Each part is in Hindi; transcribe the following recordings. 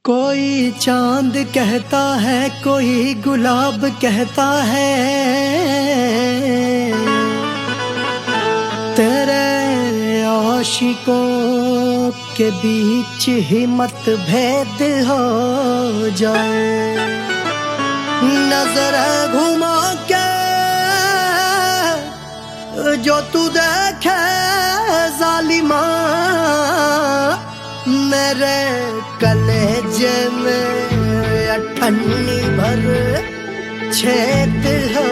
कोई चांद कहता है, कोई गुलाब कहता है, तेरे आशिकों के बीच ही मतभेद हो जाए। नजर घुमा के जो तू देखे जालिमा, मेरे कलेजे में अठन्नी भर छेद हो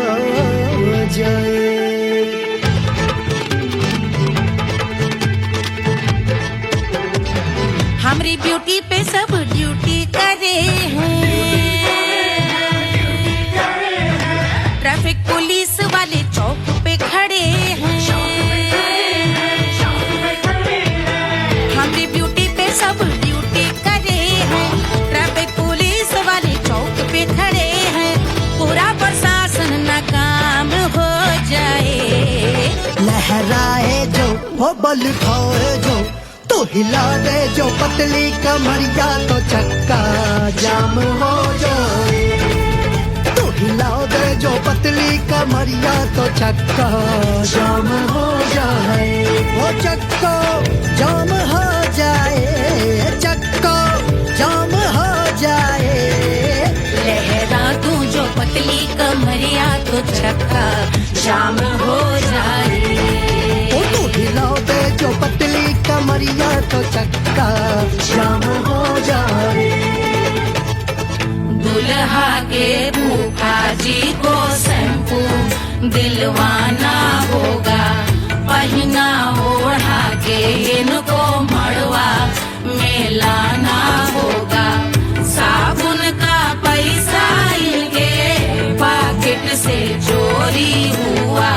जाए। हमारी ब्यूटी पे सब ड्यूटी करे हैं, ट्रैफिक पुलिस वाले चौक पे खड़े हैं। हमारी ब्यूटी पे सब ड्यूटी करे हैं, ट्रैफिक पुलिस वाले चौक पे खड़े हैं। पूरा प्रशासन नाकाम हो जाए। लहराए जो वो बल खाए जो, तो हिला दे जो पतली कमरिया, तो चक्का जाम हो जाए। तो हिला दे जो पतली कमरिया, तो चक्का जाम हो जाए। वो चक्का जाम हो जाए, चक्का जाम हो जाए। लहरा तू जो पतली कमरिया, तो चक्का जाम हो जाए। तो हिला दे जो पतली कमरिया, तो चक्का जाम हो जाए। दुल्हा के फूफा जी को शैम्पू दिलवाना होगा, पहना ओढ़ा के इनको मड़वा में लाना होगा। साबुन का पैसा इनके पॉकेट से चोरी हुआ,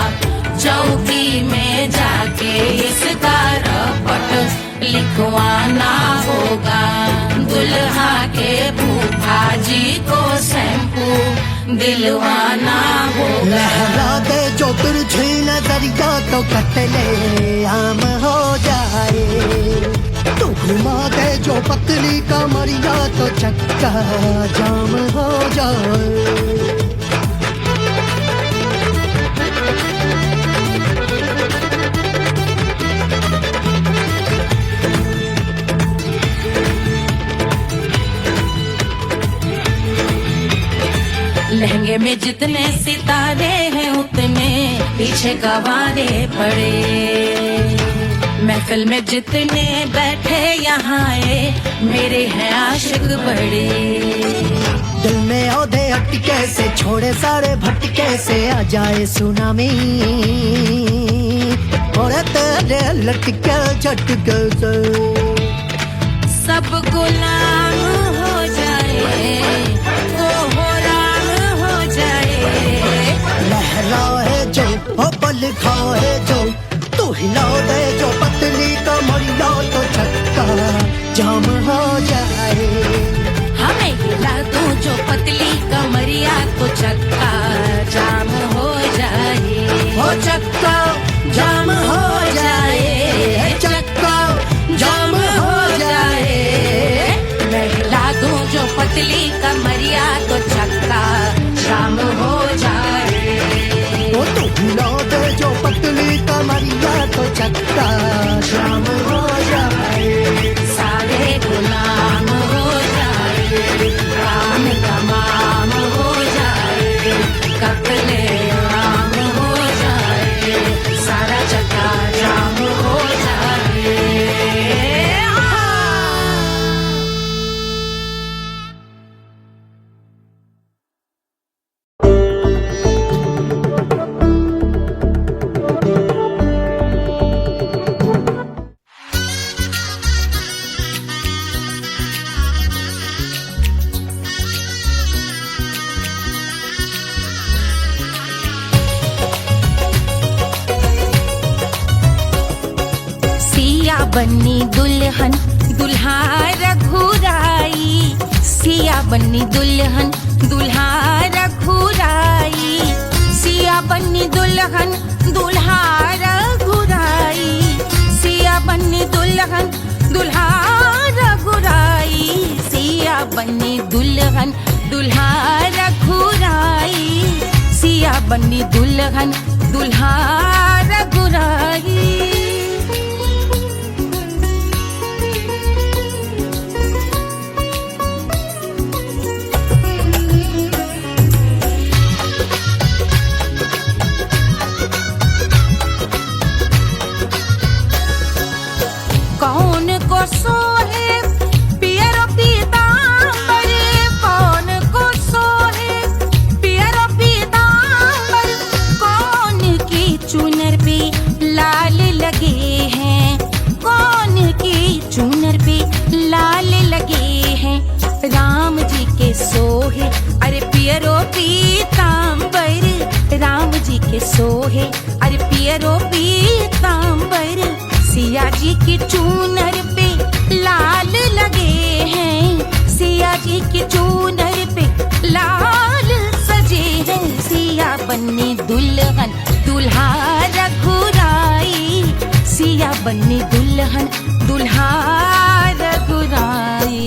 चौकी में जाके इसका रपट लिखवाना होगा। दुल्हा के फूफा जी को शैम्पू दिलवाना होगा। लहरा दे जो तिरछी नजरिया, तो कतले आम हो जाए। तू घुमा दे जो पतली कमरिया, तो चक्का जाम हो जाए। लहंगे में जितने सितारे हैं, उतने पीछे गवारे पड़े। महफिल में जितने बैठे यहाँ आए, मेरे हैं आशिक बड़े। दिल में औधे हटके से, छोड़े सारे भटके से, आ जाए सुनामी और तेरे लटके झटके से सब गुलाम हो जाए, वो हो राम हो जाए। लहराए जो वो बल खाए जो, तू हिला दे जो पतली कमरिया, तो चक्का जाम हो जाए। हमें हिला दो जो पतली कमरिया, तो चक्का जाम हो जाए। वो चक्का जाम हो जाए, चक्का जाम हो जाए। मैं हिला दूं जो पतली कमरिया, तो चक्का जाम हो जाए। वो तू हिला दे जो पतली कमरिया, तो चक्का जाम हो जाए। सारे गुलाम हो जाए, काम तमाम हो जाए। कत्ले आम हो जाए, सारा चक्का जाम हो जाए। बन्नी दुल्हन दुल्हा रघुराई, सिया बन्नी दुल्हन दुल्हा रघुराई। सिया बन्नी दुल्हन दुल्हा रघुराई, सिया बन्नी दुल्हन दुल्हा रघुराई। सिया बनी दुल्हन दुल्हा रघुराई, सिया बनी दुल्हन दुल्हा रघुराई। कौन को सोहे पियरो पीतांबर, कौन को सोहे पियरो पीतांबर, कौन की चुनर पे लाल लगे हैं, कौन की चुनर पे लाल लगे हैं। राम जी के सोहे अरे पियरो पीतांबर, राम जी के सोहे अरे पियरो पीतांबर, सिया जी की चूनर पे लाल लगे हैं, सिया जी की चूनर पे लाल सजे हैं। सिया बनी दुल्हन दुल्हा रघुराई, सिया बनी दुल्हन दुल्हा रघुराई।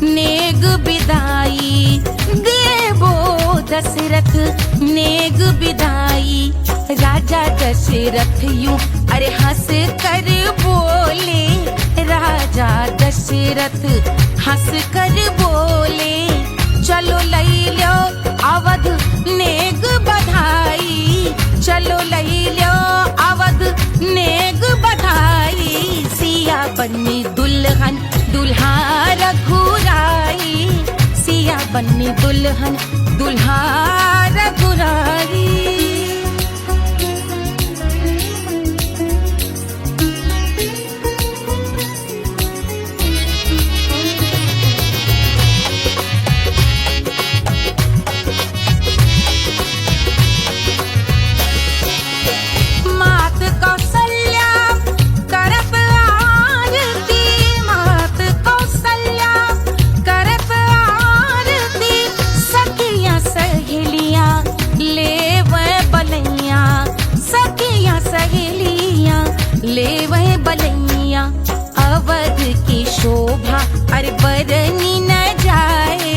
नेग बिदाई देवो दशरथ नेग बिदाई, राजा दशरथ यूं अरे हंस कर बोले, राजा दशरथ हंस कर बोले, चलो लई लो अवध नेग बधाई, चलो लई लो अवध नेग बधाई। सिया बनी दुल्हन दुल्हा रघुराई, सिया बनी दुल्हन दुल्हा रघुराई। ले वह बलैया अवध की शोभा अरे बरनी न जाए,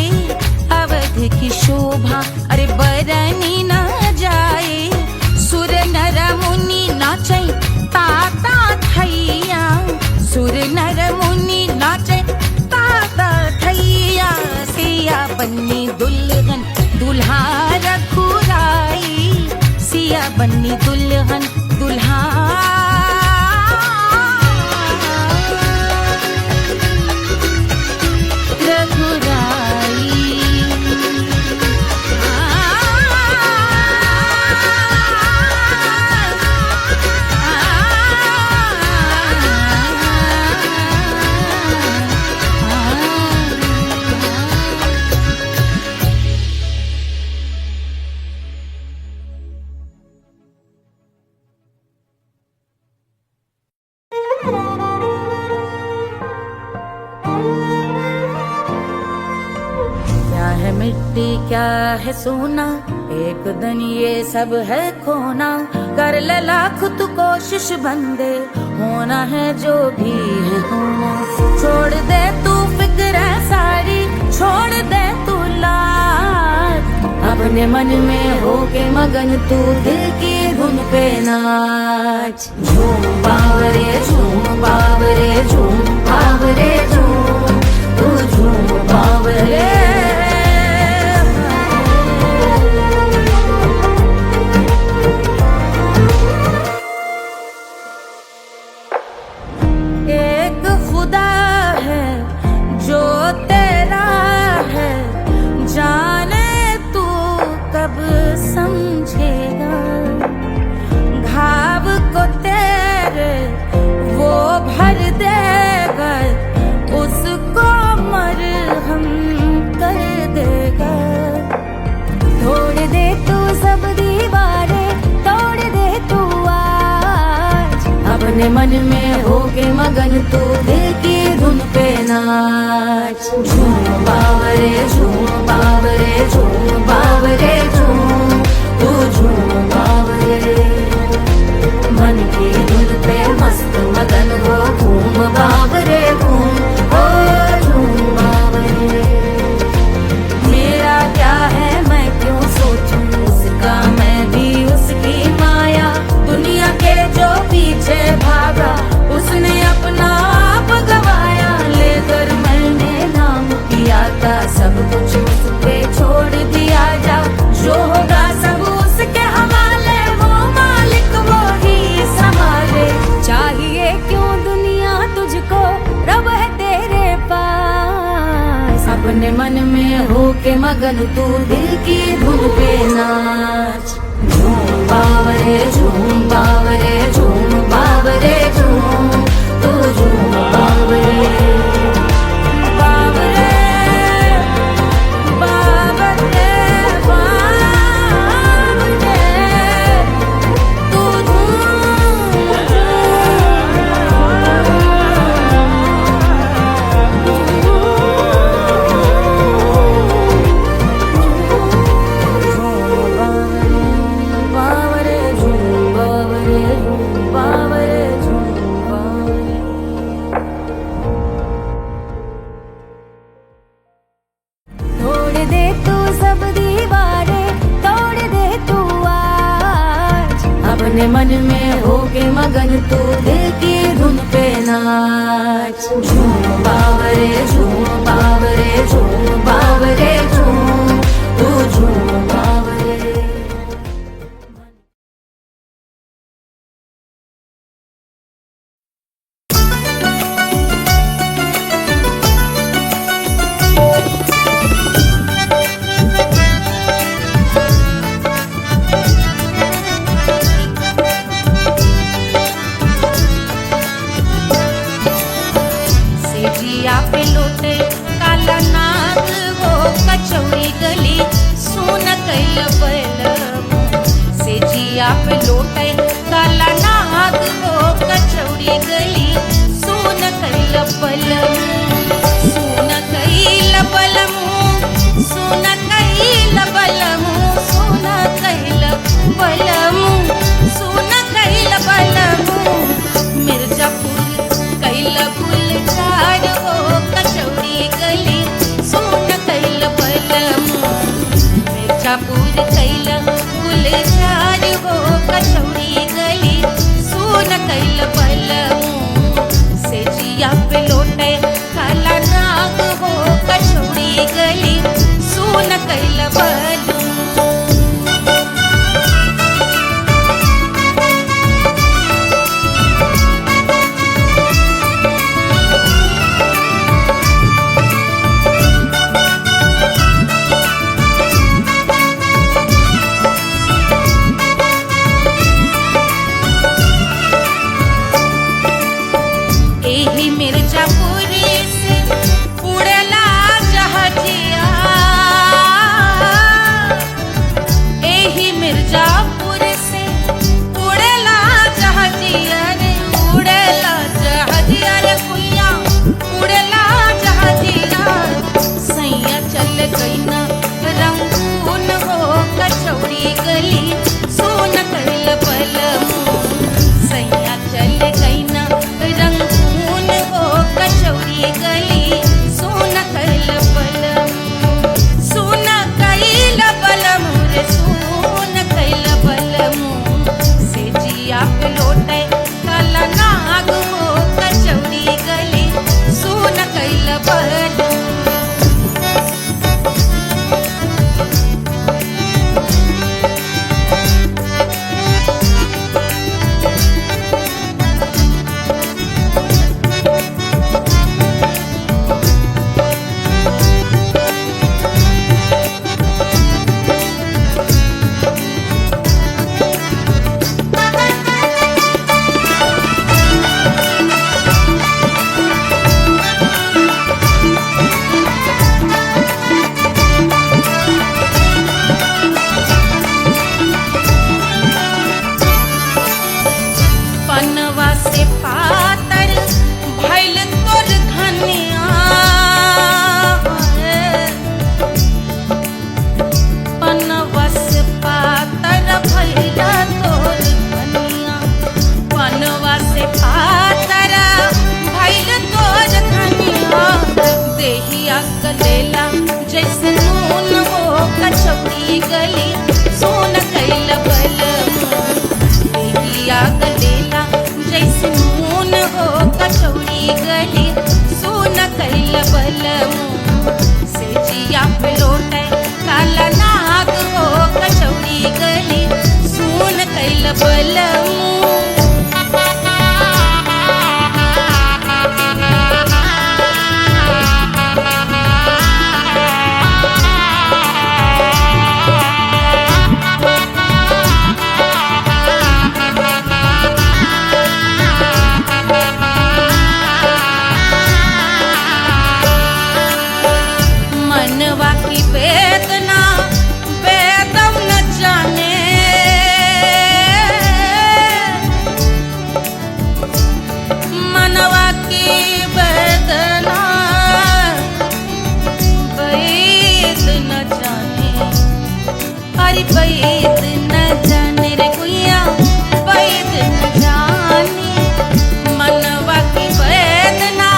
अवध की शोभा अरे बरनी न जाए। सुर नर मुनि नाचे ताता थैया, सुर नर मुनि नाचे ताता थैया। सिया बनी दुल्हन दुल्हा रघुराई, सिया बनी दुल्हन दुल्हा मिट्टी क्या है सोना, एक दिन ये सब है खोना। कर ले लाख तू कोशिश बंदे, होना है जो भी है होना। छोड़ दे तू फिक्र सारी, छोड़ दे तू लाज, अपने मन में होके मगन तू दिल की धुन पे नाच। झूम बावरे झूम बावरे झूम बावरे झूम, तू झूम बावरे। अपने मन में होके मगन तू दिल की धुन पे नाच। झूम बावरे झूम बावरे झूम बावरे झूम, तू झूम बावरे। मन की धुन पे मस्त मगन हो घूम बावरे घूम, ओ झूम बावरे। मेरा क्या है मैं क्यों सोचूं उसका, मैं भी उसकी माया। दुनिया के जो पीछे भागा उसने अपना आप गवाया। लेकर मैंने नाम किया था सब कुछ उस पे छोड़ दिया जा। जो होगा सब उसके हवाले, वो मालिक वो ही संभाले। चाहिए क्यों दुनिया तुझको, रब है तेरे पास। अपने मन में होके मगन तू दिल की धुन पे नाच। झूम बावरे झूम बावरे झूम बावरे झूम, तू झूम बावरे। बावरे बावरे बावरे, तू बावरे झूम बावरे झूम बावरे झूम बावरे। तोड़ दे तू सब दीवारें, तोड़ दे तू आज। अपने मन में होके मगन तू दिल की धुन पे नाच। झूम बावरे झूम बावरे झूम बावरे झूम, तू झूम बावरे। सेजिया पे लौटे काला नाग वो कचौड़ी गली सुन कैल बलमु। सेजिया पे लौटे काला नाग वो कचौड़ी गली सुन कैल बलमु। सुन कैल बलमु, सुन कैल बलमु, सुन कैल बलमु, सुन कैल बलमु। मिर्जापुर कैल गुलजार हो कचौड़ी गली सुन कैल बलमु। मिर्जापुर कैल गुलजार हो कचौड़ी गली सुन कैल बलमु। सेजिया पे लौटे काला नाग हो कचौड़ी गली सुन कैल बलमु। एही मिर्जापुर से उड़ला जहाजिया, गली सोन कैल बलमू देहिया गलेला जैसे नून हो कचौड़ी गली सोन कैल बलमू से जिया पे लौटे काला नाग हो कचौड़ी गली सोन कैल बलमू मनवा की वेदना वेदम न जाने मनवा की वेदना वैद न जाने अरे वैद न जाने रे गुइया वैद न जाने मनवा की वेदना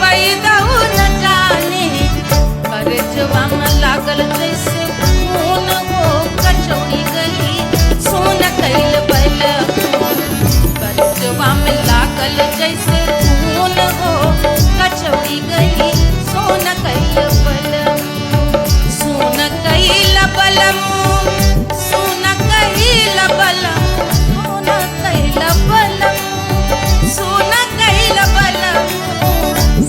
वैद न जाने परजवा में लागल जैसे खून हो कचौड़ी गली सोन कैल बलमू परजवा में लागल जैसे खून हो कचौड़ी गली सोन कैल बलमू सोन कैल बलमू सोन कैल बलमू सोन कैल बलमू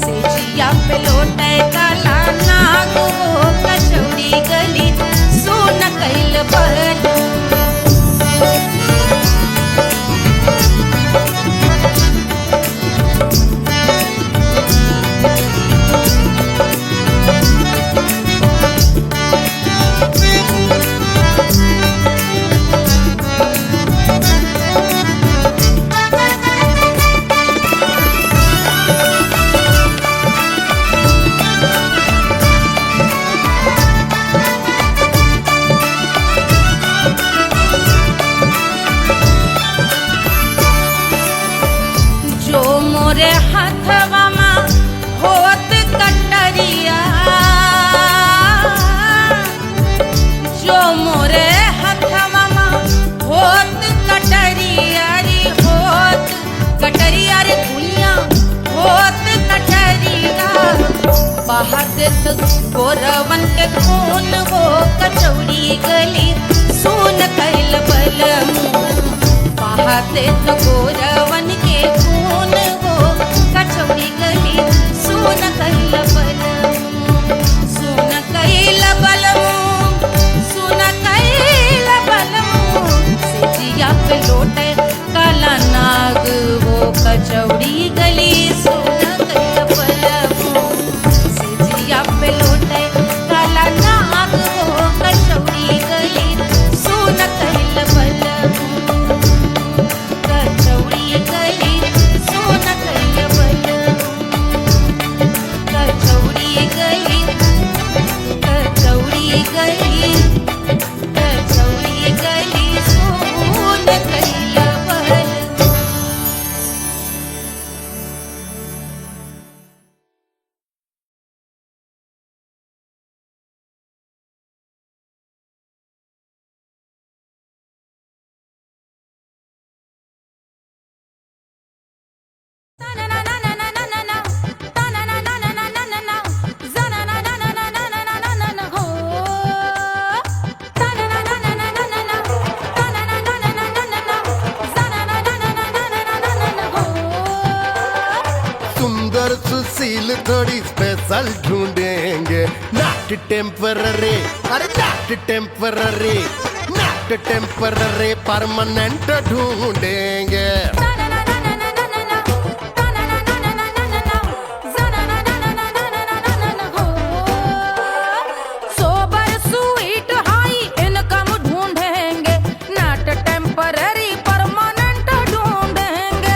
से जिया पे लौटे काला नाग हो कचौड़ी गली सोन कैल बलमू जो मोरे हथवा में होत कटरिया जो मोरे हथवा में होत कटरिया रे होत कटरिया रे दुनिया होत कटरिया बहा देत गोरवन के खून हो कचौड़ी गली सोन कैल बलमू बहा देत गोरवन के खून हो कचौड़ी गली सोन कैल बलमू सोन कैल बलमू सोन कैल बलमू से जिया पे लौटे काला नाग हो कचौड़ी गली सोन कैल बलमू से जिया पे लौटे काला नाग हो कचौड़ी गली सोन कैल बलमू कचौड़ी गली सोन कैल बलमू कचौड़ी गली कचौड़ी गली कचौड़ी गली सोन कैल बलमू सुंदर सुशील थोड़ी स्पेशल ढूंढेंगे नॉट टेम्पररी अरे not temporary not temporary permanent ढूंढेंगे सोबर स्वीट हाई इनकम ढूंढेंगे नॉट टेम्पररी परमानेंट ढूंढेंगे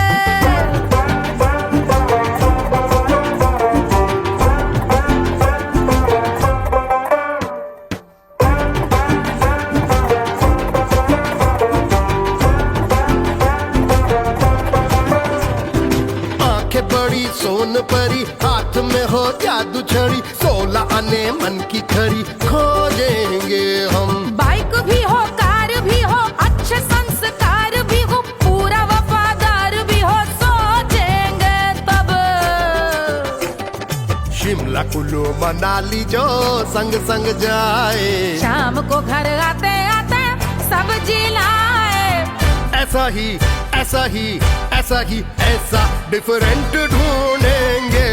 सोन परी हाथ में हो जादू छड़ी 16 आने मन की खरी खोजेंगे हम बाइक मनाली जो संग संग जाए। शाम को घर आते आते सब्जी लाए। ऐसा ही ऐसा ही ऐसा ही ऐसा डिफरेंट ढूंढेंगे।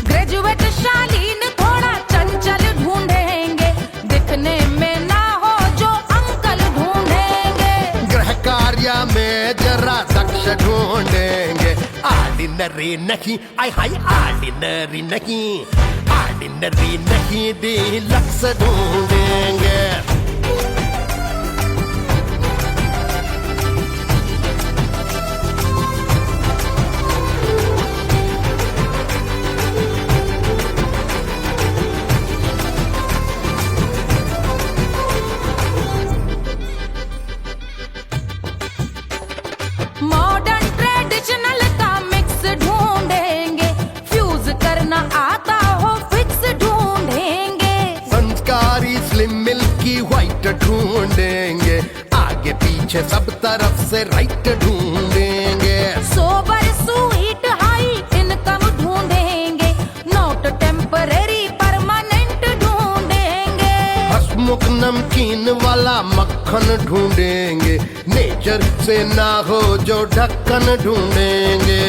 ग्रेजुएट शालीन थोड़ा चंचल ढूंढेंगे, दिखने में ना हो जो अंकल ढूंढेंगे। गृह कार्य में जरा दक्ष ढूंढेंगे। ऑर्डिनरी नहीं, आय हाय ऑर्डिनरी नहीं, ऑर्डिनरी नहीं डीलक्स ढूंढेंगे। मॉडर्न ट्रेडिशनल का मिक्स ढूंढेंगे, फ्यूज करना आता हो फिक्स ढूंढेंगे। संस्कारी स्लिम मिल्की व्हाइट ढूंढेंगे, आगे पीछे सब तरफ से राइट ढूंढेंगे। सोबर स्वीट हाई इनकम ढूंढेंगे, नोट टेम्परेरी परमानेंट ढूंढेंगे। हंसमुख नमकीन वाला मक्खन ढूंढेंगे, नेचर से ना हो जो ढक्कन ढूंढेंगे।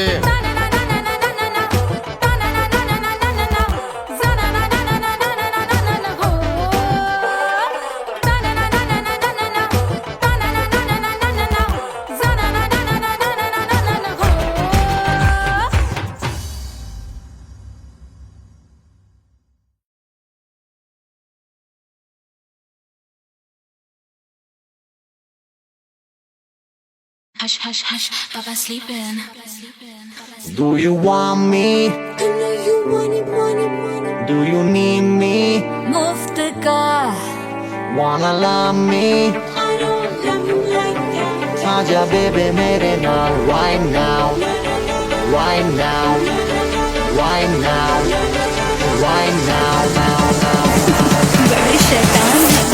Hush, hush, hush, Baba sleeping. Do you want me? I know you want it, want it, want it. Do you need me? मुफ्त का Wanna love me? I don't love you like that. आजा baby मेरे नाल right now, right now, right now, right now, now, now. बड़े शैतान हैं।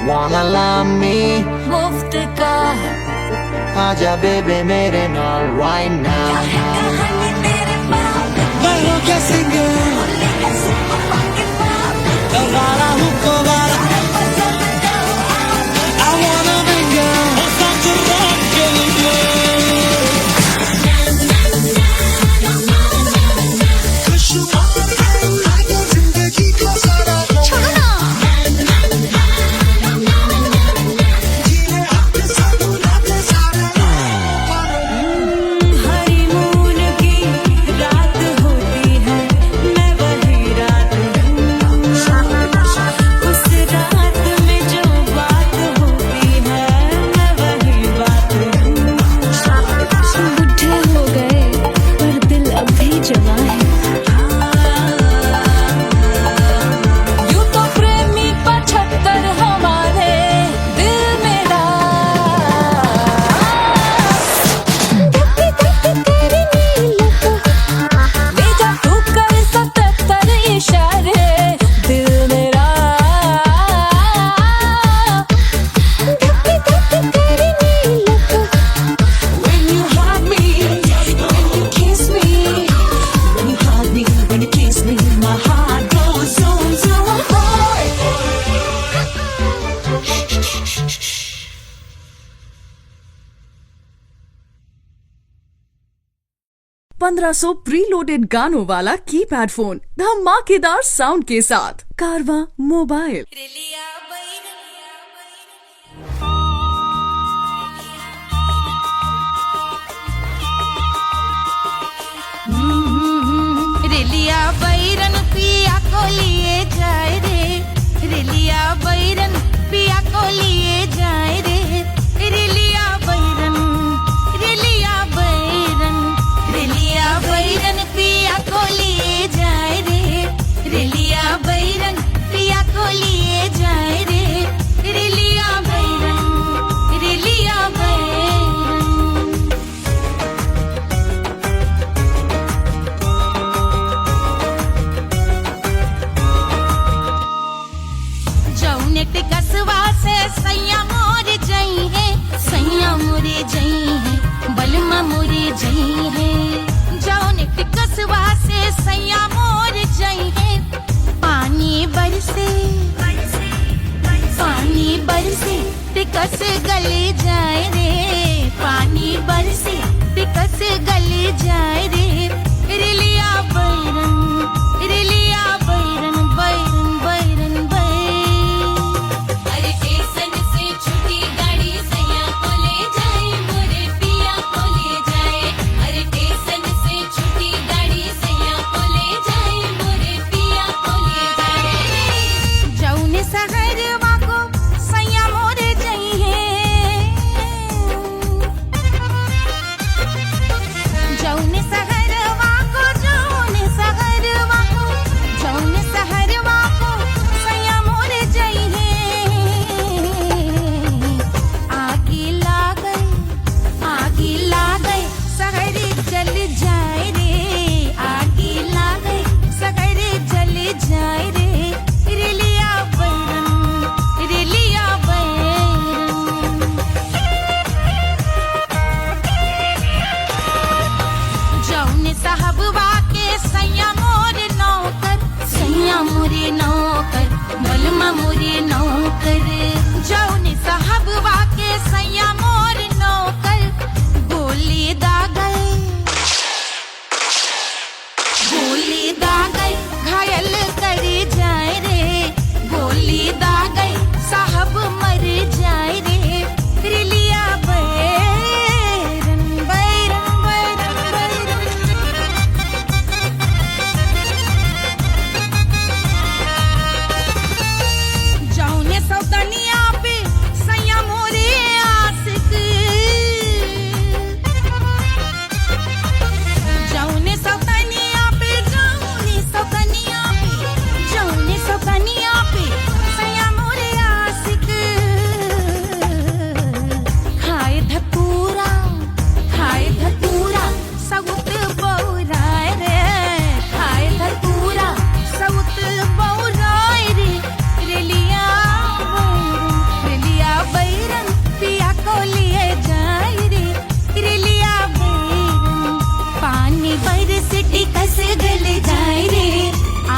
Wanna love me? मुफ्त का आजा baby मेरे नाल right now. मैं हूँ क्या सिंगर, वाला हूँ कोवाला, I wanna mingle, it's not too long getting जिंदगी को सारा हनीमून की रात होती है, मैं वही 1500 प्रीलोडेड गानों वाला कीपैड फोन धमाकेदार साउंड के साथ कारवा मोबाइल। रेलिया बैरन पिया को लिए जाए रे, रेलिया बैरन पिया को लिए जाए रे, रेलिया बैरन, रेलिया बैरन, रेलिया बैरन पिया को लिए जाए रे, रेलिया बैरन पिया को लिए जाए रे, रेलिया बैरन, रेलिया बैरन। जौनेट कसवा से सैया मोर जई है, सैया मोरे जई है, बलमा मोरे जई है। जौनेट कसवा से सैया मोर जई है, पानी बरसे, पानी बरसे टिकस गले जाए रे, पानी बरसे टिकस गले जाए रे, रेलिया बैरन, रेलिया बैरन, बैरन बैरन बैरन। अरे स्टेशन से छुट्टी गाड़ी सैया को ले जाए, मोरे पिया को ले जाए। अरे स्टेशन से छुट्टी गाड़ी सैया को ले जाए, मोरे पिया को ले जाए। जौने सहरवा को सैया मोरे जई है, जौने सहरवा को, जौने सहरवा को, जौने सहरवा को सैया मोरे जई है। आगी लागई, आगी लागई सहरी जल जाए रे, आगी लागई सहरी जल जाए रे, रेलिया बैरन, रेलिया बैरन। जौने साहबवा के सैया मोर नौकर, सैया मोरे नौकर, बलमा मोरे नौकर। जौने साहबवा के सैया मोर नौकर, गोली दागल, गोली दागल घायल करे जाए रे, गोली दागल साहब मर जाए रे, रेलिया बैरन, बैरन बैरन बैरन। जौने सौतनिया पे सैया मोरे आशिक, जौने सौतनिया पे, जौने सौतनिया पे, जौने सौतनिया पे सैया मोरे आशिक। खाए धतूरा, खाए धतूरा सउत बौराए रे, खाए धतूरा सउत बौराए रे, रेलिया बैरन, रेलिया बैरन पिया को लिए जाए रे, रेलिया बैरन। पानी बरस टिकस गल जाए रे,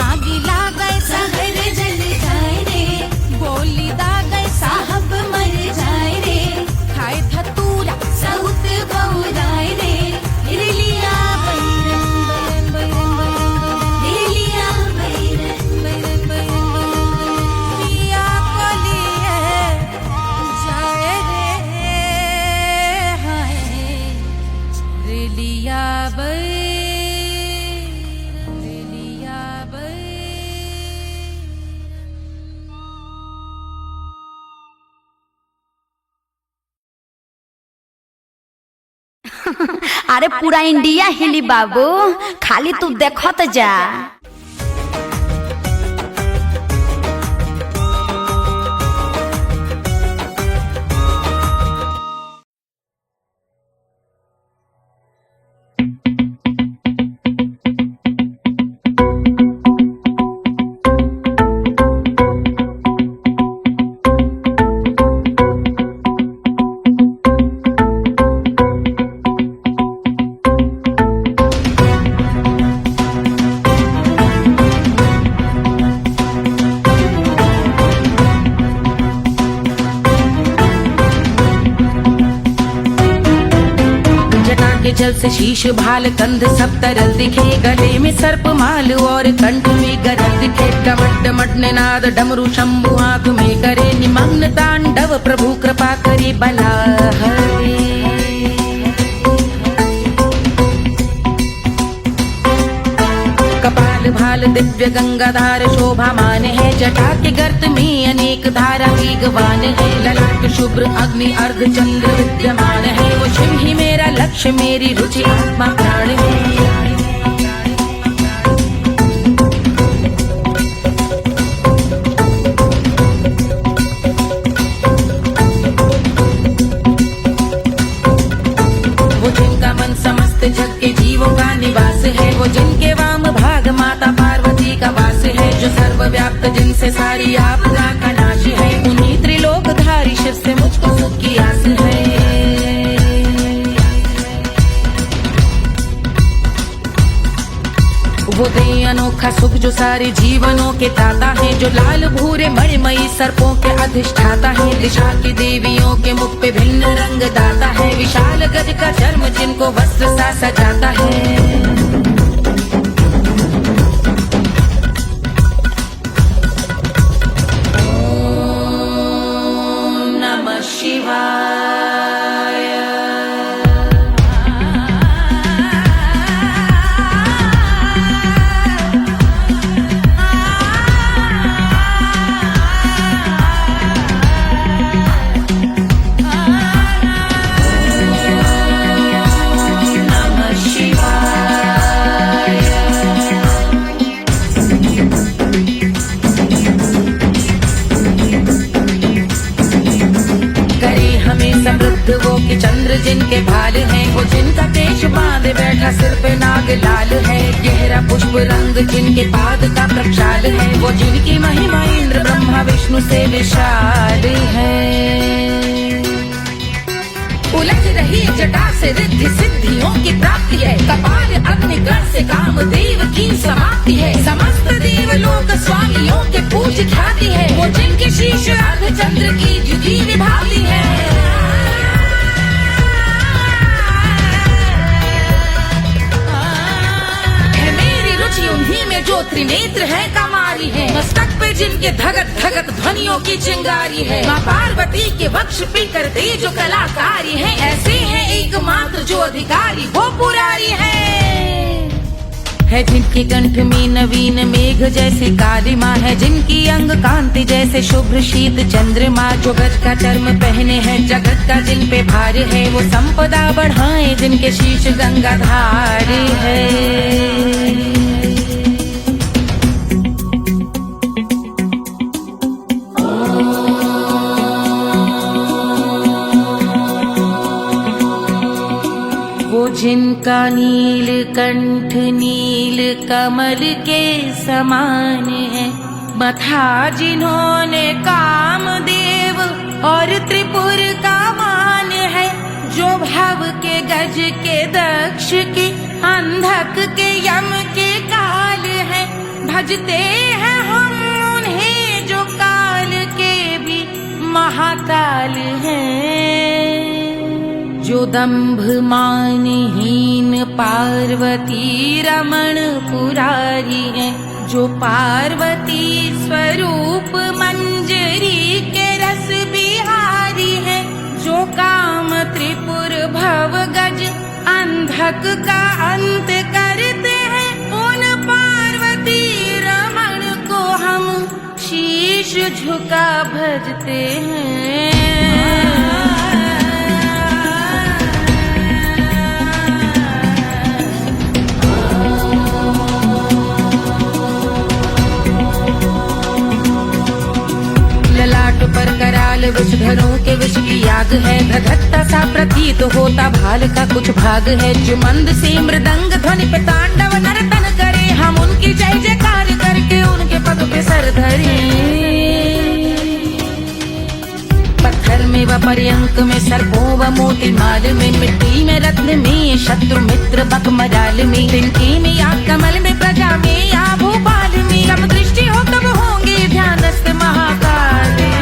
आगी लागय सहर जल जाए रे, गोली दागय साहब मर जाए रे, खाए धतूरा सउत बौराए रे, रेलिया बैरन, बैरन बैरन बैरन, रेलिया बैरन, बैरन बैरन बैरन। पिया को लिए जाए रे, हाय रेलिया बैरन, रेलिया बैरन। अरे पूरा इंडिया हिली बाबू, खाली तू देखत जा। जल से शीश भाल कंध सब तरल दिखे, गले में सर्प माल और कंठ में गरल दिखे। डमट डमट निनाद डमरू शंभु आंख में करे निमग्न तांडव, प्रभु कृपा करे बला हरे। कपाल भाल दिव्य गंगाधार शोभामान है, जटा के गर्त में अनेक धारा वेगवान है। ललाट शुभ्र अग्नि अर्ध चंद्र विद्यमान है, वो शिव ही मेरा लक्ष्य मेरी रुचि आत्मा प्राण है। वो जिनका मन समस्त जग के जीवों का निवास है, वो जिनके वाम भाग माता पार्वती का वास है। जो सर्वव्याप्त जिनसे सारी आपदा का नाश है, उन्हीं त्रिलोकधारी शिव से मुझको सुख की आस है। वो दे अनोखा सुख जो सारे जीवनों के दाता है, जो लाल भूरे मणिमयी सर्पों के अधिष्ठाता है। दिशा की देवियों के मुख पे भिन्न रंग दाता है, विशाल गज का चर्म जिनको वस्त्र सा सजाता है। ओम नमः शिवाय। वो कि चंद्र जिनके भाल हैं, वो जिनका केश बांधे बैठा सिर पे नाग लाल है। गहरा पुष्प रंग जिनके पाद का प्रक्षाल है, वो जिनकी महिमा इंद्र ब्रह्मा विष्णु से विशाल है। उलझ रही जटा से रिद्धि सिद्धियों की प्राप्ति है, कपाल अग्निगण से कामदेव की समाप्ति है। समस्त देवलोक स्वामियों के पूज ख्याति है, वो जिनके शीश अर्ध चंद्र की द्युति विभाती है। उन्हीं में जो त्रिनेत्र है कमारी है, मस्तक पे जिनके धगत धगत ध्वनियों की चिंगारी है। माँ पार्वती के वक्ष पे करते जो कलाकारी है, ऐसे है एकमात्र जो अधिकारी वो पुरारी है। जिनके कंठ में नवीन मेघ जैसे काली माँ है, जिनकी अंग कांति जैसे शुभ्र शीत चंद्रमा। जो गज का चर्म पहने हैं जगत का जिन पे भार है, वो संपदा बढ़ाए जिनके शीश गंगाधार है। जिनका नील कंठ नील कमल के समान है, मथा जिन्होंने कामदेव और त्रिपुर का मान है। जो भव के गज के दक्ष के अंधक के यम के काल है, भजते हैं हम उन्हें जो काल के भी महाकाल हैं। जो दंभ मानहीन पार्वती रमण पुरारी है, जो पार्वती स्वरूप मंजरी के रस बिहारी है। जो काम त्रिपुर भव गज अंधक का अंत करते हैं, उन पार्वती रमण को हम शीश झुका भजते हैं। पर कराल विषधरों के विष की आग है, धधकता सा प्रतीत होता भाल का कुछ भाग है। जो मंद से मृदंग ध्वनि पे तांडव नर्तन करे, हम उनकी जय जयकार करके उनके पद पे सर धरे। पत्थर में व पर्यंक में सर्पों व मोती माल में, मिट्टी में रत्न में शत्रु मित्र बकमराल में, तिनके में या कमल में प्रजा में या भोपाल में। जब दृष्टि हो तब होंगे ध्यानस्थ महाकाल में।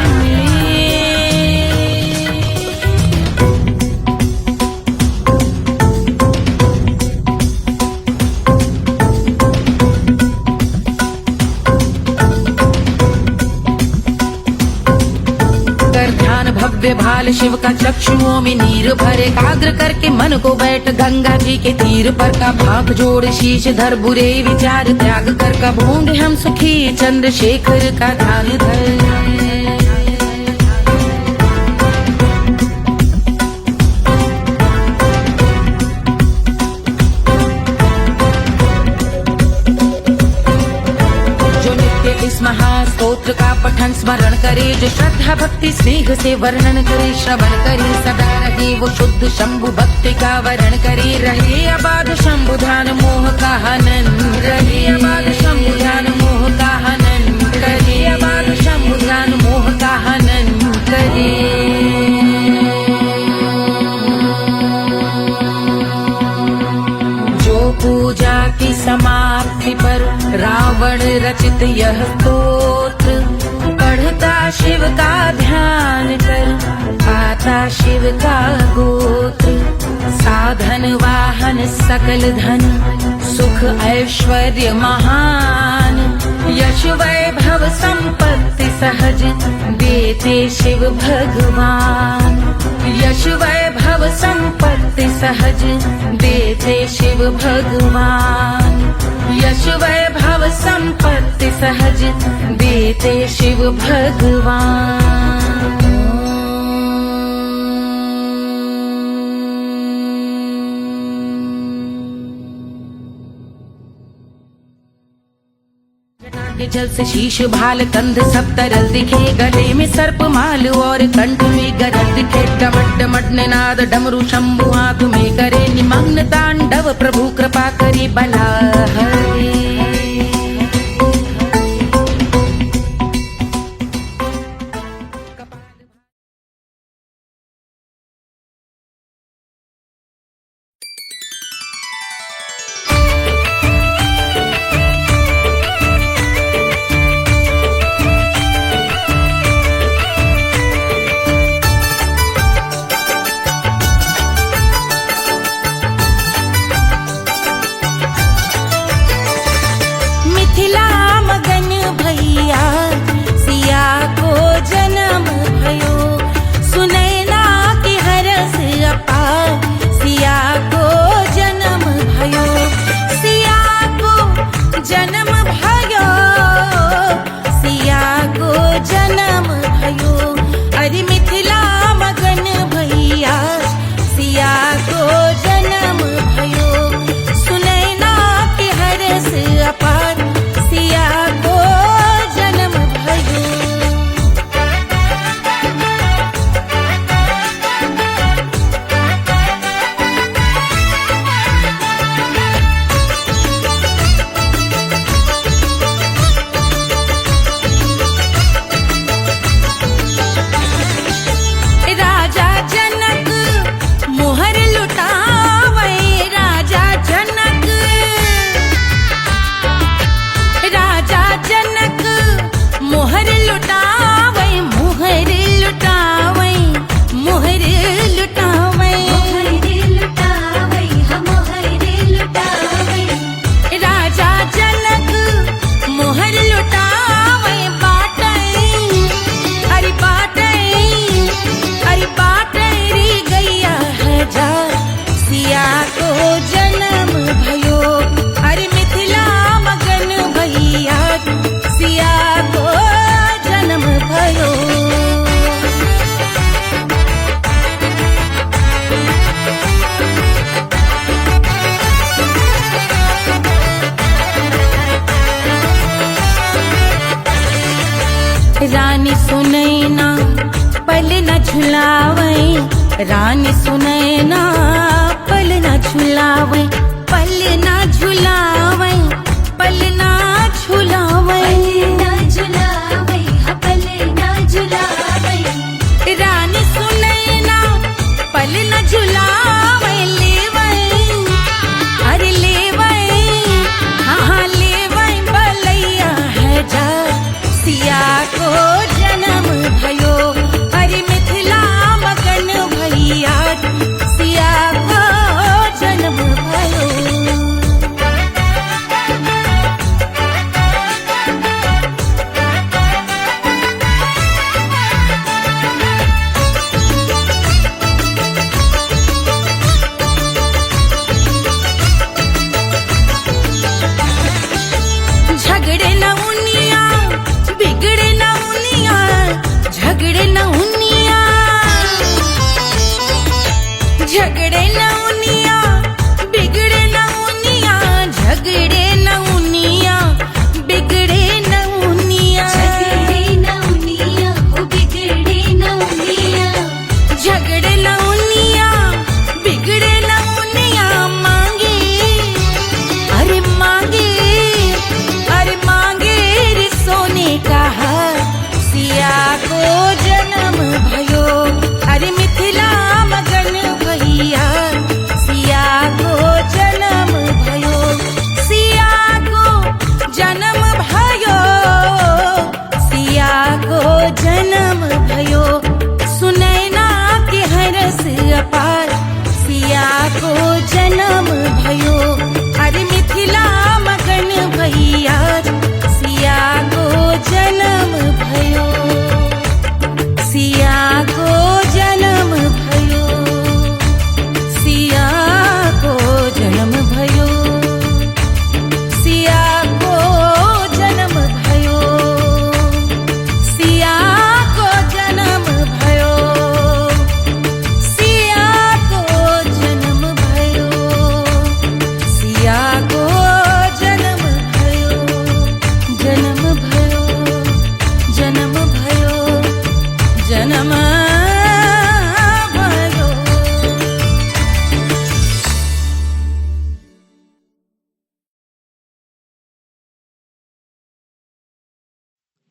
भव्य भाल शिव का चक्षुओं में नीर भरे एकाग्र करके मन को बैठ गंगा जी के तीर पर का भाग जोड़ शीश धर बुरे विचार त्याग कर का भोंग हम सुखी चंद्रशेखर का ध्यान धर। इस महास्तोत्र का पठन स्मरण करे, जो श्रद्धा भक्ति स्नेह से वर्णन करे, श्रवण करे सदा रहे वो शुद्ध शंभु भक्ति का वर्ण करे, रहे अबाध शंभु ध्यान मोह का हनन, रहे अबाध शंभु ध्यान मोह का हनन करे, अबाध शंभु ध्यान मोह का हनन करे। पूजा की समाप्ति पर रावण रचित यह स्तोत्र पढ़ता शिव का ध्यान कर, पाता शिव का गोत्र, साधन वाहन सकल धन सुख ऐश्वर्य महान, यश वैभव संपत्ति सहज देते शिव भगवान, यश वैभव संपत्ति सहज देते शिव भगवान, यश वैभव संपत्ति सहज देते शिव भगवान। के जल से शीश भाल कंध सब तरल दिखे, गले में सर्प माल और कंठ में गरज दिखे, डमट डमट निनाद डमरू शंभु आंख में करे निमग्न तांडव, प्रभु कृपा करे बला हरे। रानी सुनैना पल न झुलावे, रानी सुनैना पल न झुलावे, पल न झुलावे, पल न झुलावे, पल न झुलावे, रानी सुनैना पल न झुलावे, लेवे अरे लेवे हाँ लेवे बलैया है जा, सिया को जन्म भयो, अरे मिथिला मगन भैया सिया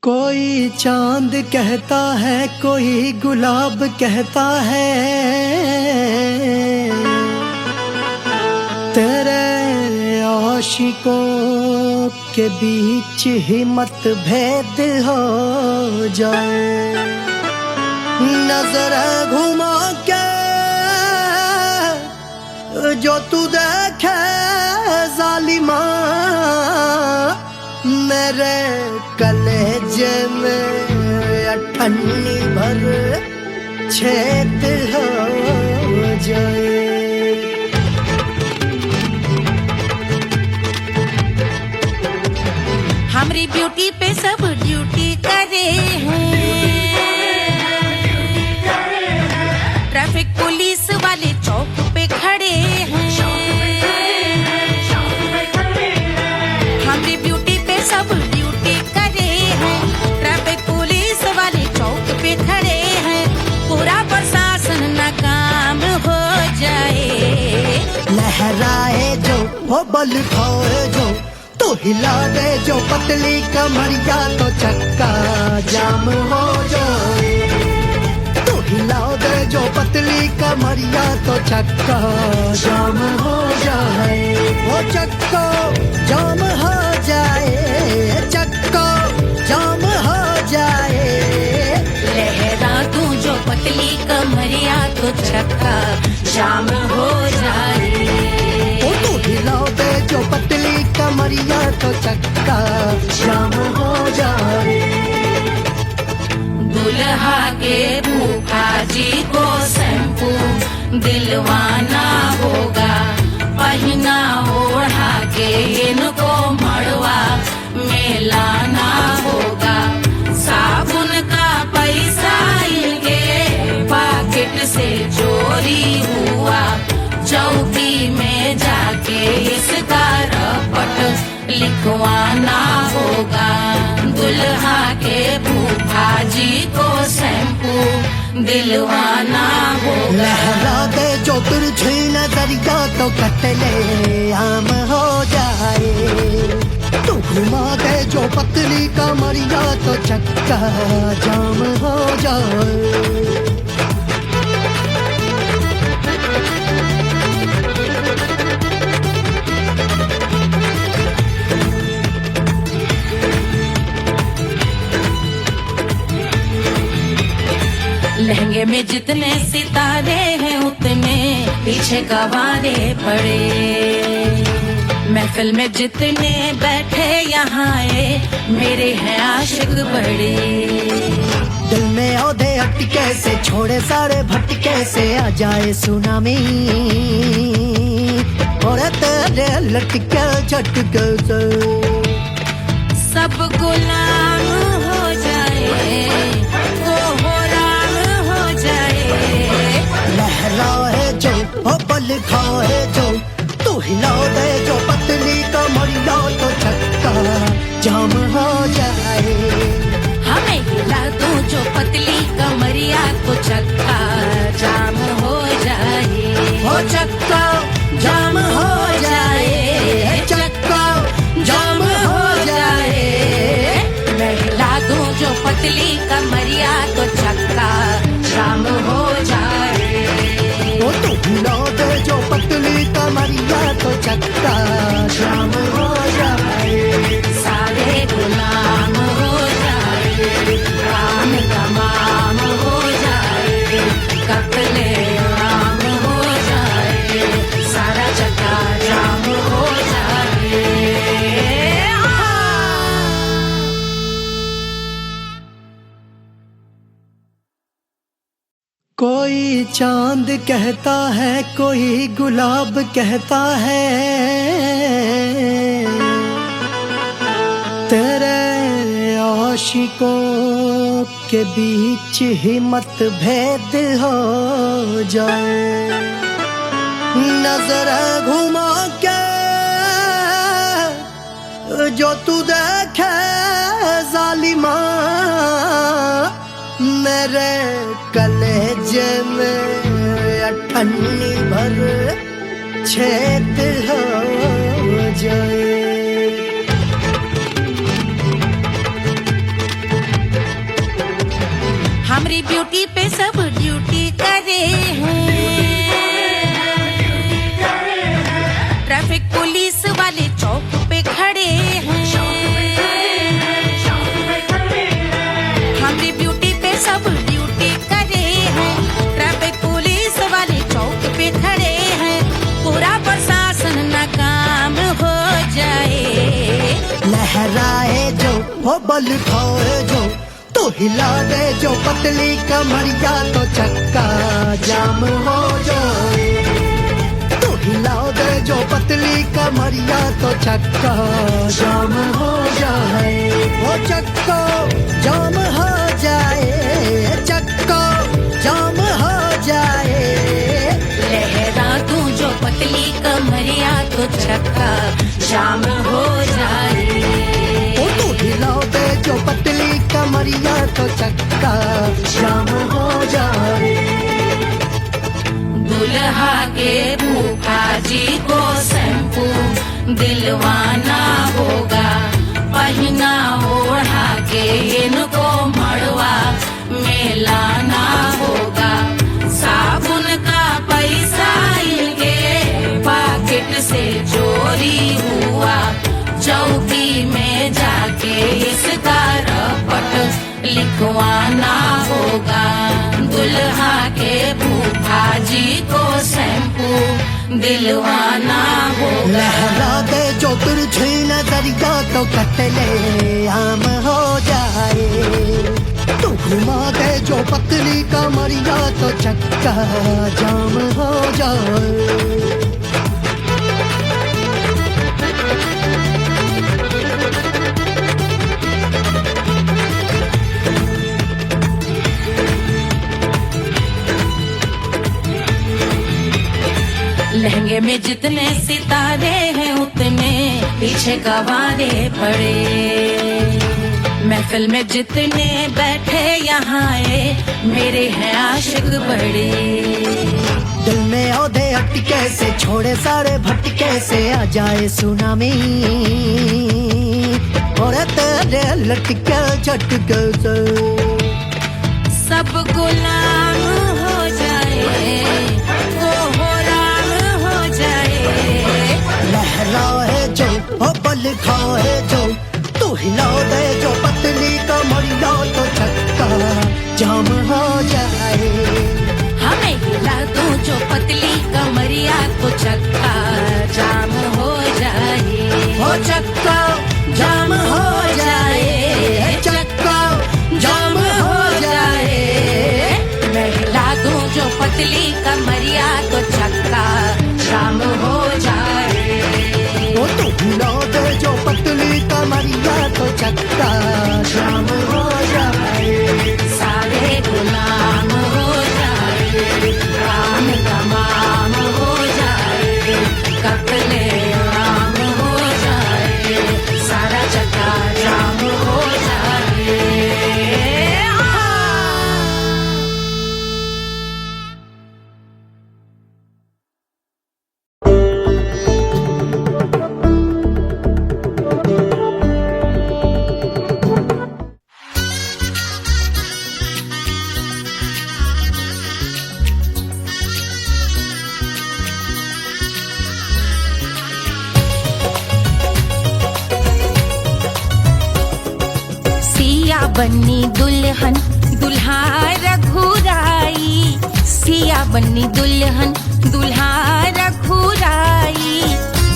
कोई चांद कहता है, कोई गुलाब कहता है, तेरे आशिकों के बीच ही मतभेद हो जाए। नजर घुमा के जो तू देखे जालिमा, मेरे कलेजे में अठन्नी भर छेद हो जाए। हमारी ब्यूटी पे सब ड्यूटी करे हैं, ट्रैफिक पुलिस वाले चौक पे खड़े हैं। हमारी ब्यूटी पे सब ड्यूटी करे हैं, ट्रैफिक पुलिस वाले चौक पे खड़े हैं। पूरा प्रशासन नाकाम हो जाए। लहराए जो वो बल खाए जो, तो हिला दे जो पतली कमरिया तो चक्का जाम हो जाए। तो हिला दे जो पतली कमरिया तो चक्का जाम हो जाए। वो चक्का जाम हो जाए, चक्का जाम हो जाए। लहरा तू जो पतली कमरिया तो चक्का जाम हो जाए। ओ तो हिला दे जो पतली कमरिया तो चक्का जाम हो जाए। दुल्हा के फूफा जी को शैम्पू दिलवाना होगा, पहना ओढ़ा के इनको मड़वा में लाना होगा। साबुन का पैसा इनके पॉकेट से चोरी हुआ, चौकी में जाके इसका रपट लिखवाना होगा। दुल्हा के फूफा जी को शैम्पू दिलवाना होगा। लहरा दे जो तिरछी नजरिया तो कतले आम हो जाए। तू घुमा दे जो पतली कमरिया तो चक्का जाम हो जाए। लहंगे में जितने सितारे हैं उतने पीछे गवारे पड़े। महफिल में जितने बैठे यहाँ आए मेरे हैं आशिक बड़े। दिल में औधे अटके से छोड़े सारे भटके से आ जाए सुनामी, और तेरे लटके झटके से सब गुलाम हो जाए, वो राम हो जाए। लहराए जो ओ बल खाए जो, तू हिला दे जो पतली कमरिया तो चक्का जाम हो जाए। हमें हिला दो जो पतली कमरिया तो चक्का जाम हो जाए। ओ चक्का जाम हो जाए, चक्का जाम हो जाए। मैं हिला दूं जो पतली कमरिया तो चक्का जाम हो जाए। ओ तू हिला दे जो पतली कमरिया तो चक्का जाम हो जाए। सारे गुलाम हो जाए, काम तमाम हो जाए, कत्ले आम हो जाए, सारा चक्का जाम हो जाए। कोई चांद कहता है, कोई गुलाब कहता है, तेरे आशिकों के बीच ही मतभेद हो जाए। नजर घुमा के जो तू देखे जालिमा, मेरे कलेजे में अठन्नी भर छेद हो जाए। वो बल खाए जो तो हिला दे जो पतली कमरिया तो चक्का जाम हो जाए। तो हिला दे जो पतली कमरिया तो चक्का जाम हो जाए। वो चक्का जाम हो जाए, चक्का जाम हो जाए। लहरा तू जो पतली कमरिया तो चक्का जाम हो जाए। ओ तू हिलाओ दे जो पतली कमरिया तो चक्का जाम हो जाए। दुल्हा के फूफा जी को शैम्पू दिलवाना होगा, पहना ओढ़ा के इनको मड़वा में लाना होगा। साबुन का पैसा इनके पॉकेट से चोरी हुआ, चौकी में जाके इसका रपट लिखवाना होगा। दुल्हा के फूफा जी को शैम्पू दिलवाना होगा। लहरा दे जो तिरछी नजरिया तो कतले आम हो जाए। तू घुमा दे जो पतली कमरिया तो चक्का जाम हो जाए। लहंगे में जितने सितारे हैं उतने पीछे गवारे पड़े। महफिल में जितने बैठे यहाँ आए मेरे हैं आशिक बड़े। दिल में औधे अटके से छोड़े सारे भटके से आ जाए सुनामी। और तेरे लटके झटके से सब गुलाम हो जाए, वो राम हो जाए। लहराए जो ओ बल खाए जो तू हिला दे जो पतली कमरिया तो चक्का जाम हो जाए। हमें हिला दो जो पतली कमरिया तो चक्का जाम हो जाए। ओ चक्का जाम हो जाए, चक्का जाम हो जाए। मैं हिला दूं जो पतली कमरिया तो चक्का जाम हो जाए। ओ तू हिला दे जो पतली कमरिया तो चक्का जाम हो जाए। सारे गुलाम हो जाए, काम तमाम हो जाए। कत्ले आम हो जाए, सारा चक्का जाम हो जाए। बन्नी दुल्हन दुल्हा रघुराई। सिया बन्नी दुल्हन दुल्हा रघुराई।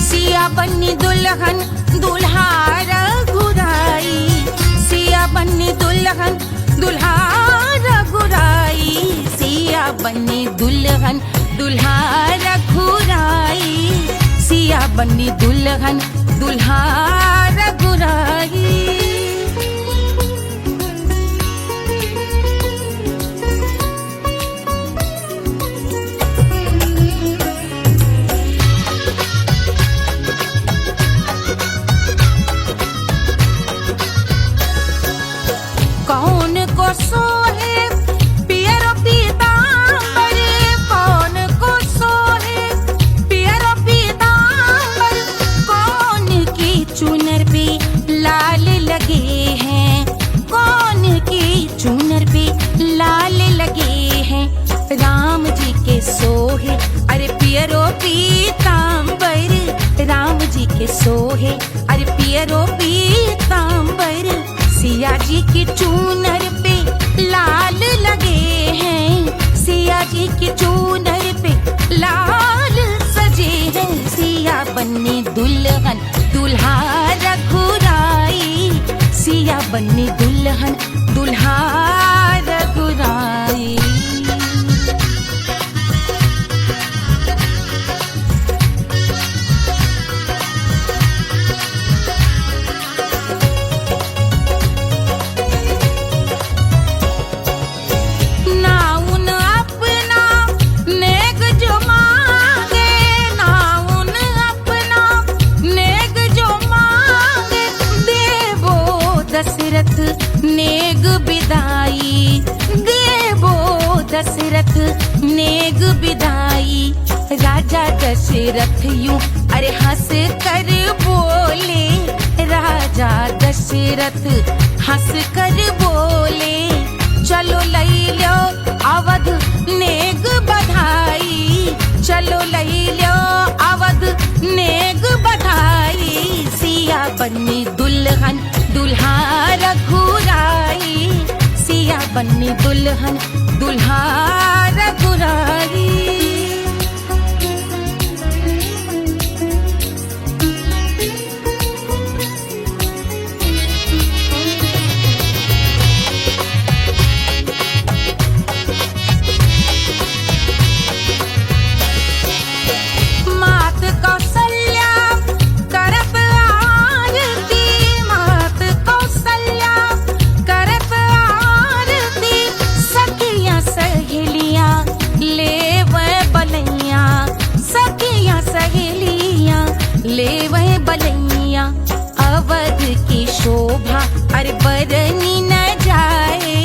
सिया बन्नी दुल्हन दुल्हा रघुराई। सिया बन्नी दुल्हन दुल्हा रघुराई। सिया बन्नी दुल्हन दुल्हा रघुराई। सिया बन्नी दुल्हन दुल्हा रघुराई। कौन को सोहे पियरो पीतांबर। कौन को सोहे पियरो पीतांबर। कौन की चुनर पे लाल लगे हैं। कौन की चुनर पे लाल लगे हैं। राम जी के सोहे अरे पियरो पीतांबर। राम जी के सोहे अरे पियरो पीतांबर। सिया जी की चूनर पे लाल लगे हैं। सिया जी की चूनर पे लाल सजे हैं। सिया बन्नी दुल्हन दुल्हा रघुराई। सिया बन्नी दुल्हन दुल्हा रघुराई। दशरथ नेग बिदाई देवो दशरथ नेग बिदाई। राजा दशरथ यूं अरे हंस कर बोले, राजा दशरथ हंस कर बोले, चलो लई लो अवध नेग बधाई, चलो लई लो अवध नेग बधाई। सिया बन्नी दुल्हन दुल्हा रघुराई, सिया बन्नी दुल्हन दुल्हा रघुराई। ले वह बलैया अवध की शोभा अरे बरनी न जाए,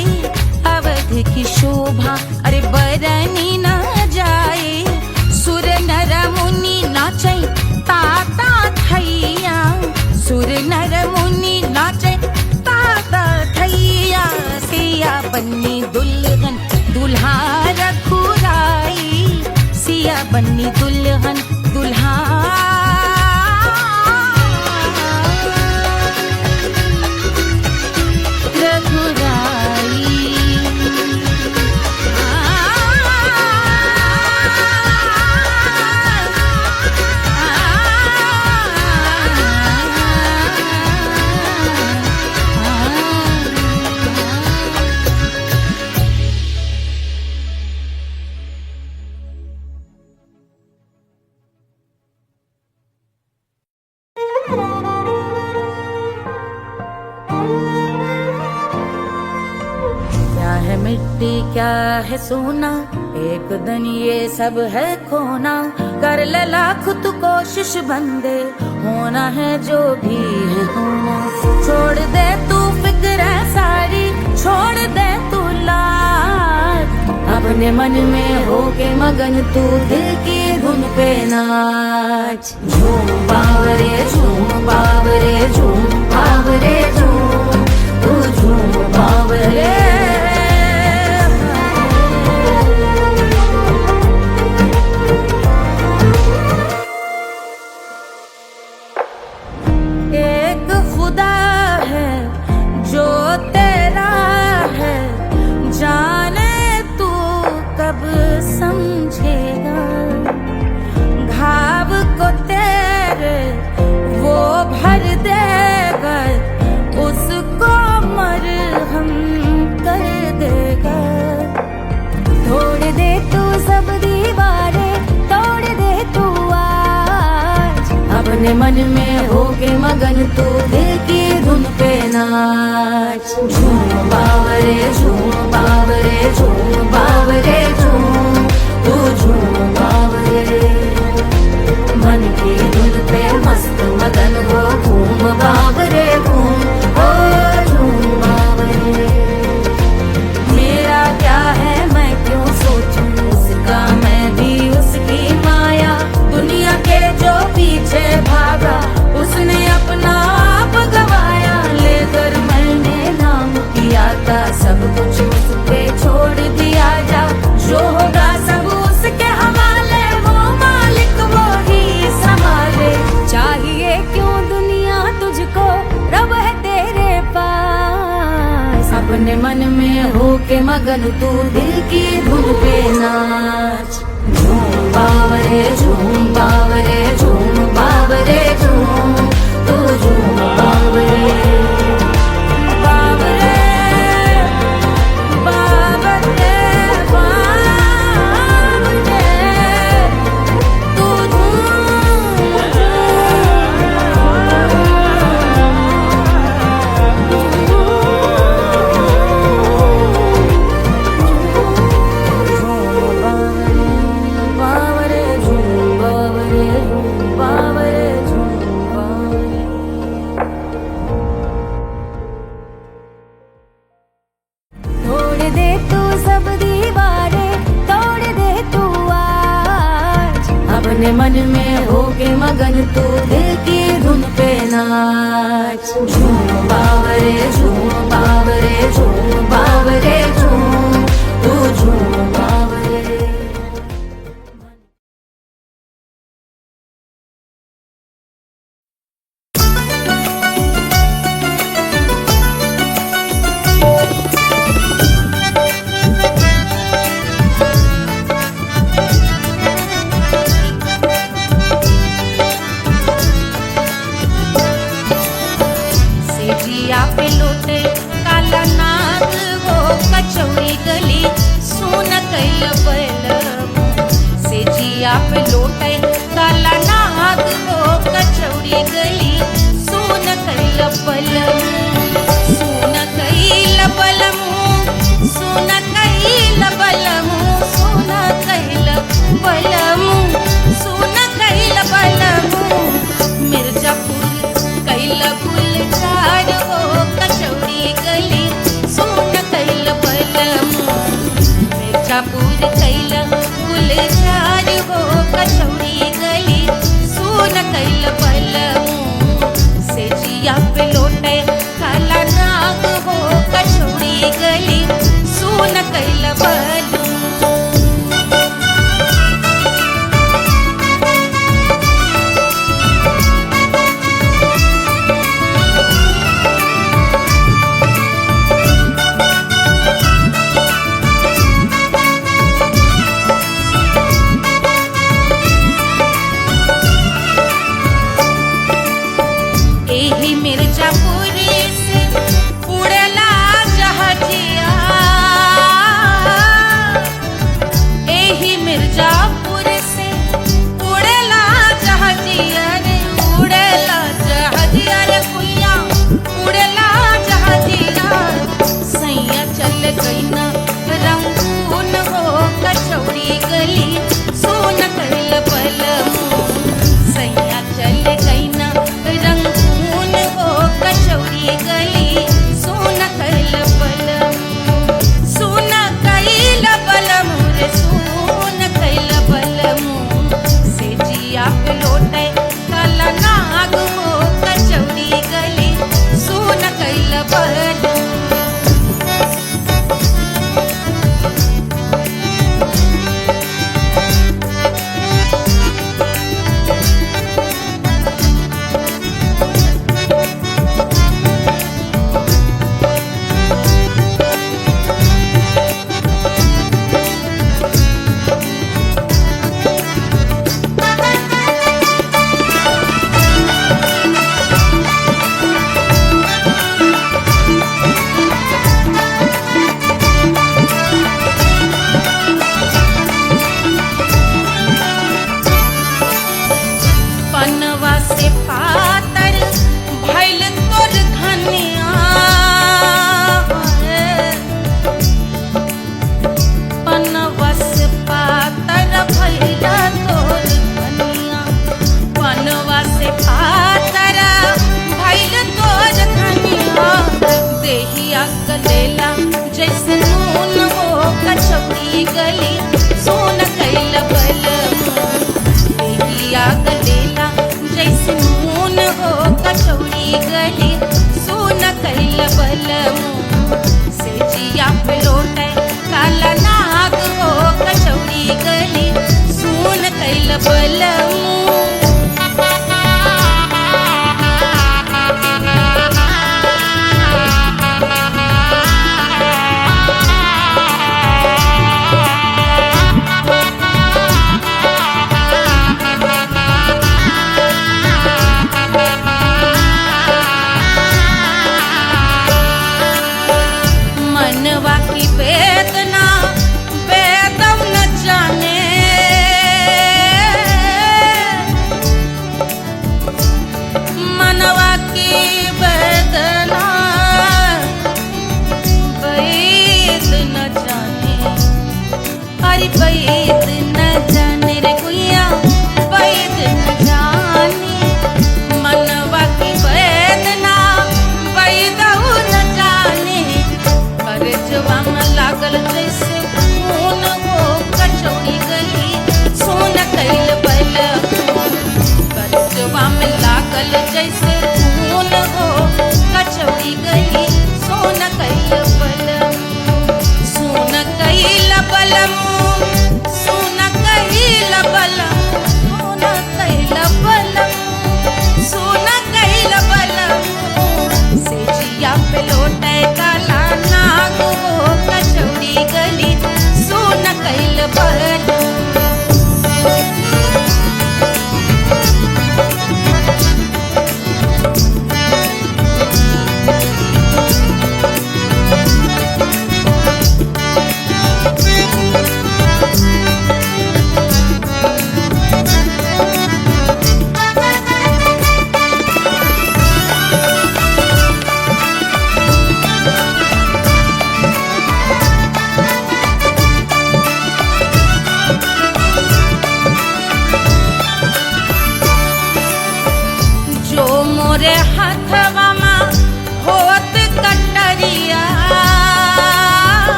अवध की शोभा अरे बरनी न जाए। सुर नर मुनि नाचे ताता थैया, सुर नर मुनि नाचे ताता थैया। सिया बन्नी दुल्हन दुल्हा रघुराई, सिया बन्नी दुल्हन दुल्हा मिट्टी क्या है सोना, एक दिन ये सब है खोना। कर ले लाख तू कोशिश बंदे, होना है जो भी है होना। छोड़ दे तू फिक्र सारी, छोड़ दे तू लाज, अपने मन में होके मगन तू दिल की धुन पे नाच। झूम बावरे झूम बावरे झूम बावरे झूम, तू झूम बावरे। अपने मन में होके मगन तू दिल की धुन पे नाच। झूम बावरे झूम बावरे झूम बावरे झूम, तू झूम बावरे। मन की धुन पे मस्त मगन हो घूम बावरे घूम, ओ झूम बावरे। मेरा क्या है मैं क्यों सोचूं उसका, मैं भी उसकी माया। दुनिया के जो पीछे भागा उसने अपना आप गवाया, लेकर मैंने नाम किया था सब कुछ उस पे छोड़ दिया जा। जो होगा सब उसके हवाले, वो मालिक वो ही संभाले। चाहिए क्यों दुनिया तुझको, रब है तेरे पास। अपने मन में होके मगन तू दिल की धुन पे नाच। झूम बावरे झूम बावरे झूम बावरे झूम, तू झूम बावरे। अपने मन में होके मगन तू दिल की धुन पे नाच। झूम बावरे झूम बावरे झूम बावरे झूम तू झूम बावरे। सेजिया पे लौटे काला नाग वो कचौड़ी गली सुन कैल बलम। सेजिया पे लौटे काला नाग वो कचौड़ी गली सुन कैल बलम। सुन कैल बलम सुन कैल बलम सुन कैल बलम सुन कैल बलम। मिर्जापुर कैल गुलजार हो कचौड़ी गली सुन कैल बलम। मिर्जापुर कैल गुलजार हो कचौड़ी गली सुन कैल बलम। सेजिया पे लौटे काला नाग हो कचौड़ी गली सुन कैल बलम। एही मिर्जापुर से उड़ला जहाजिया। एही मिर्जापुर से उड़ला जहाजिया रे उड़ला जहाजिया रे कुइया उड़ला जहाजिया। सैया चल गई ना रंगून हो कचौड़ी गली सुन कैल बलम। सैया चल गई ना रंगून हो कचौड़ी गली सुन कैल बलम। सुन कैल बलम रे सुन कैल बलम।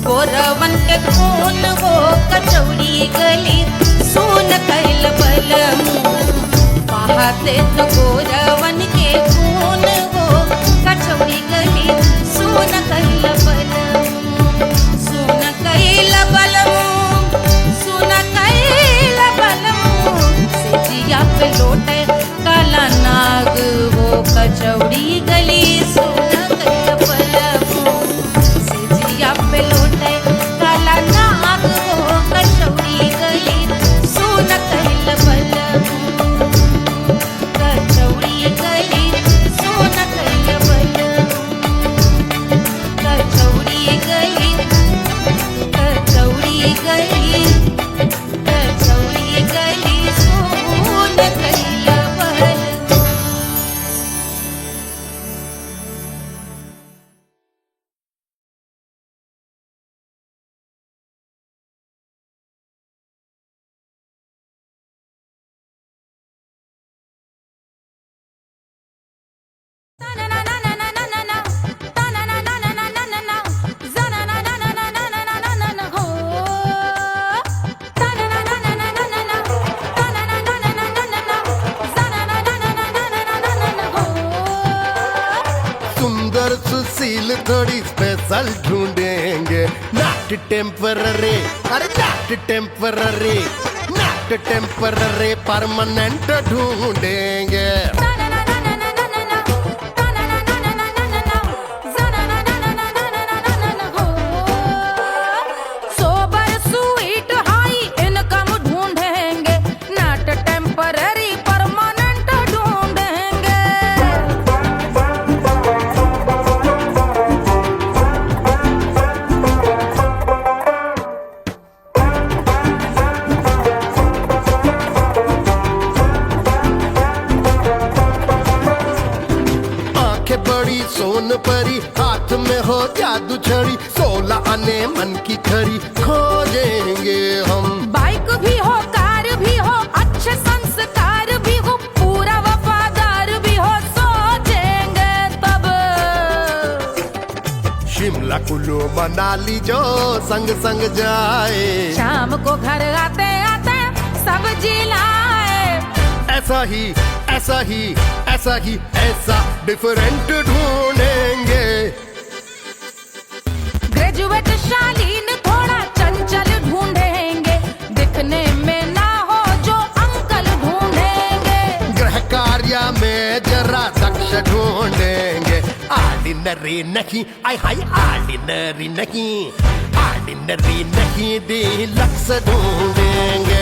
गोरवन के खून वो कचौड़ी गली सोन कैल बलमू बहाते तो गोरवन के खून वो कचौड़ी गली सोन कैल बलमू सोन कैल बलमू सोन कैल बलमू सिजिया पे लोटे काला नाग वो कचौड़ी गली सोन कैल बलमू सिजिया पे लोटे काला नाग वो कचौड़ी गली सोन कैल बलमू कचौड़ी गली सोन कैल बलमू कचौड़ी गली कचौड़ी गली कचौड़ी गली सोन कैल बलमू सुंदर सुशील थोड़ी स्पेशल ढूंढेंगे नॉट टेम्पररी अरे not temporary not temporary permanent ढूंढेंगे सोबर स्वीट हाई इनकम ढूंढेंगे नॉट टेम्पररी परमानेंट ढूंढेंगे आंखें बड़ी सोन परी हाथ में हो जादू छड़ी 16 आने मन की खरी खोजेंगे हम बाइक भी हो कार भी हो अच्छे संस्कार भी हो पूरा वफादार भी हो सोचेंगे तब शिमला कुल्लू मनाली जो संग संग जाए शाम को घर आते आते सब्जी लाए ऐसा ही ऐसा ही ऐसा ही ऐसा डिफरेंट ढूंढेंगे ग्रेजुएट शालीन थोड़ा चंचल ढूंढेंगे दिखने में ना हो जो अंकल ढूंढेंगे गृह कार्य में जरा दक्ष ढूंढेंगे ऑर्डिनरी नहीं आई हाय ऑर्डिनरी नहीं ऑर्डिनरी नहीं डीलक्स ढूंढेंगे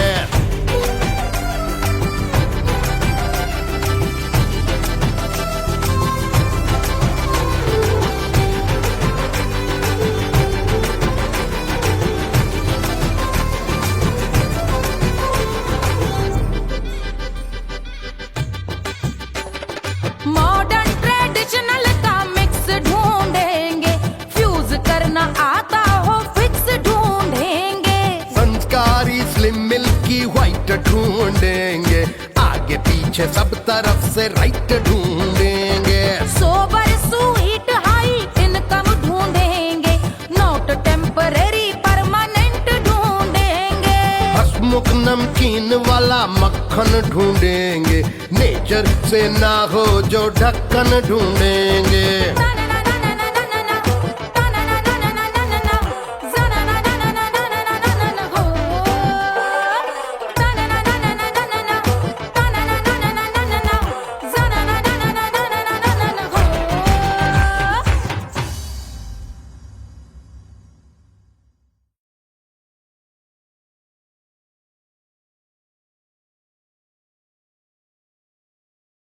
मॉडर्न ट्रेडिशनल का मिक्स ढूंढेंगे फ्यूज करना आता हो फिक्स ढूंढेंगे संस्कारी स्लिम मिल्की व्हाइट ढूंढेंगे आगे पीछे सब तरफ से राइट ढूंढेंगे सोबर स्वीट हाई इनकम ढूंढेंगे नॉट टेम्पररी परमानेंट ढूंढेंगे हसमुख नमकीन वाला मक्खन ढूंढेंगे नेचर से ना हो जो ढक्कन ढूंढेंगे